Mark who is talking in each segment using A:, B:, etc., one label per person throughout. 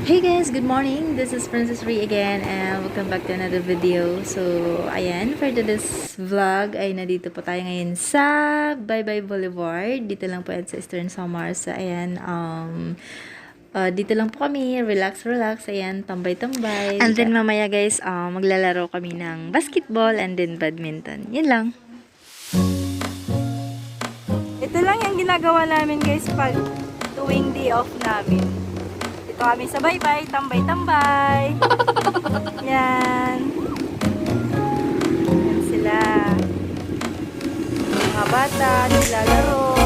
A: Hey guys, good morning. This is Princess Ree again and welcome back to another video. So, ayan, for today's vlog ay nandito po tayo ngayon sa Bye Bye Boulevard. Dito lang po yan sa Eastern Samar. So, ayan, dito lang po kami, relax, ayan, tambay-tambay. And then mamaya guys, maglalaro kami ng basketball and then badminton. Yun lang.
B: Ito lang yung ginagawa namin guys pag tuwing day off namin. Ito kami sa bye-bye, tambay-tambay. Yan. Yan sila. Mga bata, naglalaro.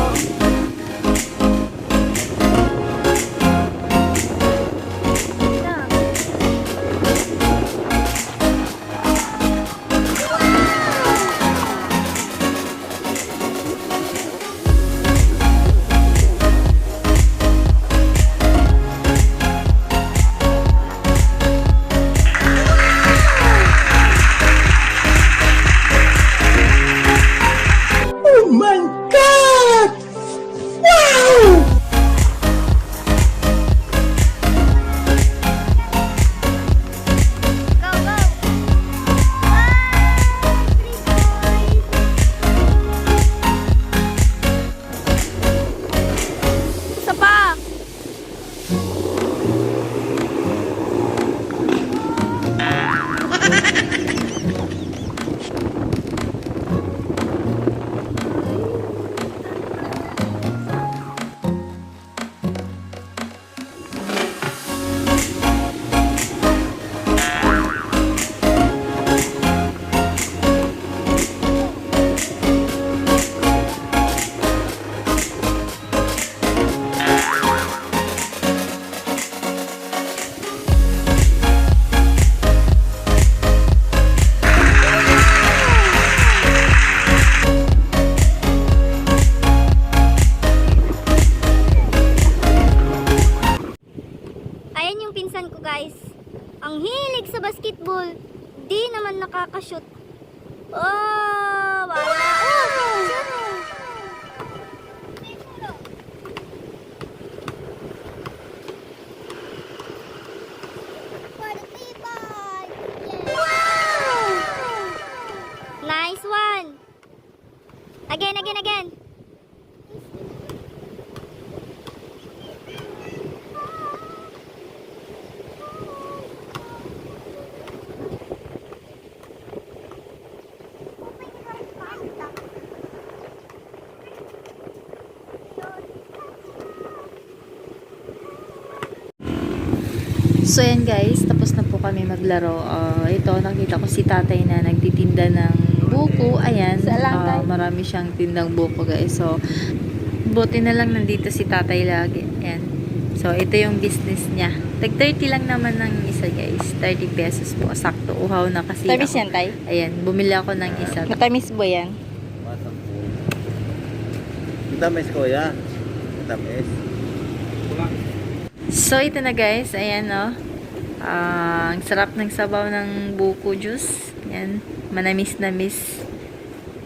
C: Ayan yung pinsan ko guys. Ang hilig sa basketball. Di naman nakakashoot. Oh, wala. Oh, wow! Nice one. Again.
A: So, ayan guys, tapos na po kami maglaro. Ito, nakita ko si tatay na nagtitinda ng buko. Ayan, marami siyang tindang buko guys. So, buti na lang nandito si tatay lagi. Ayan. So, ito yung business niya. Tag 30 lang naman ng isa guys. 30 pesos po. Sakto, uhaw na kasi
B: Tamis
A: ako.
B: yan, tay?
A: Ayan, bumili ako ng isa.
B: Matamis ba yan?
D: Matamis kuya. Matamis.
A: So, ito na guys. Ayan, no. Ang sarap ng sabaw ng buko juice. Ayan. Manamis-namis.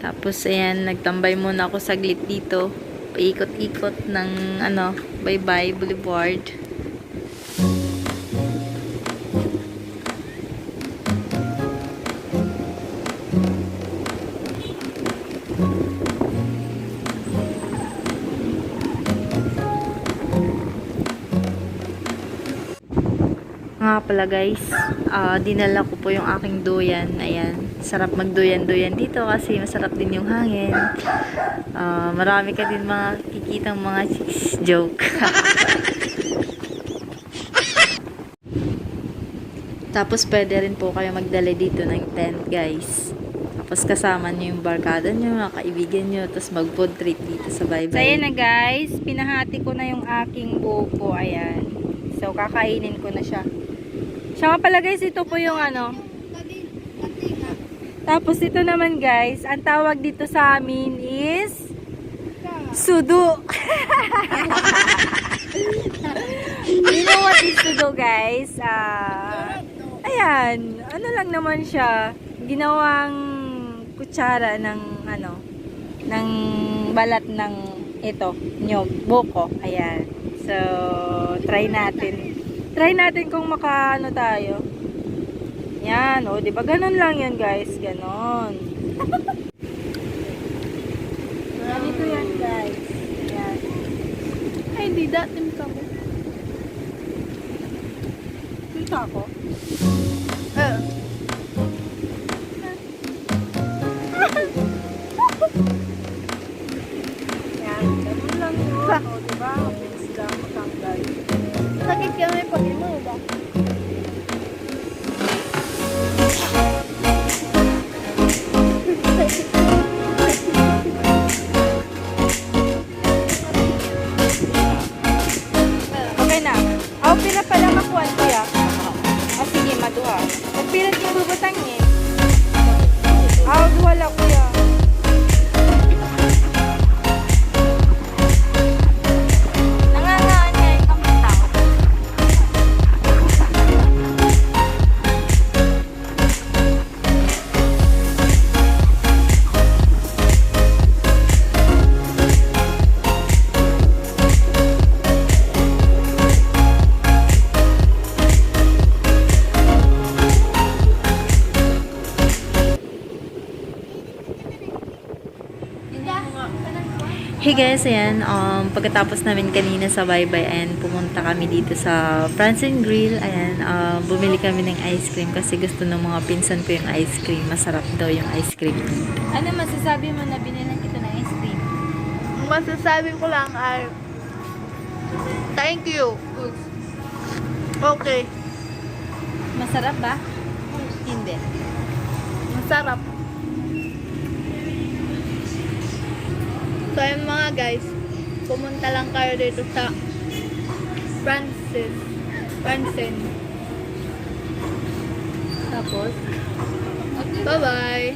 A: Tapos, ayan. Nagtambay muna ako saglit dito. Paikot-ikot ng, Bye Bye Boulevard. Nga pala guys, dinala ko po yung aking duyan. Ayan, sarap magduyan-duyan dito kasi masarap din yung hangin. Marami ka din mga kikitang mga joke. Tapos pwede rin po kayo magdala dito ng tent guys. Tapos kasama nyo yung barkada nyo, mga kaibigan nyo, tapos mag food trip dito sa Bye
B: So,
A: Bye.
B: ayan na guys. Pinahati ko na yung aking buko. Ayan. So, kakainin ko na siya. Siya nga pala guys, ito po yung Tapos ito naman guys, ang tawag dito sa amin is sudo. You know what is sudo guys? Ayan, ano lang naman siya, ginawang kutsara ng ng balat ng ito, nyog, buko. Ayan. So, try natin. Try natin kung makaano tayo. Yan, o, di ba? Ganon lang yan, guys. Ganon. Ganito yan, guys. Yan. Ay, di dating ka mo. Dito ako. Yan, ganon lang yun. O, di ba? Bilis lang matanggal.
C: Sakit ka may pag-imo ba?
B: Okay na. Aw, pila pala makuha kuya. Sige, maduha. At pila yung bubutangin. Aw, wala kuya. Nangangaan niya yung kamuntang.
A: Hey guys, ayan, pagkatapos namin kanina sa Bye-Bye, ayan, pumunta kami dito sa France and Grill, ayan, bumili kami ng ice cream kasi gusto ng mga pinsan ko yung ice cream, masarap daw yung ice cream.
B: Ano masasabi mo na binilan kita ng ice cream?
E: Masasabi ko lang ay thank you. Okay.
B: Masarap ba? Hindi.
E: Masarap. So ayun mga guys, pumunta lang kayo dito sa Francis.
B: Tapos?
E: Bye-bye.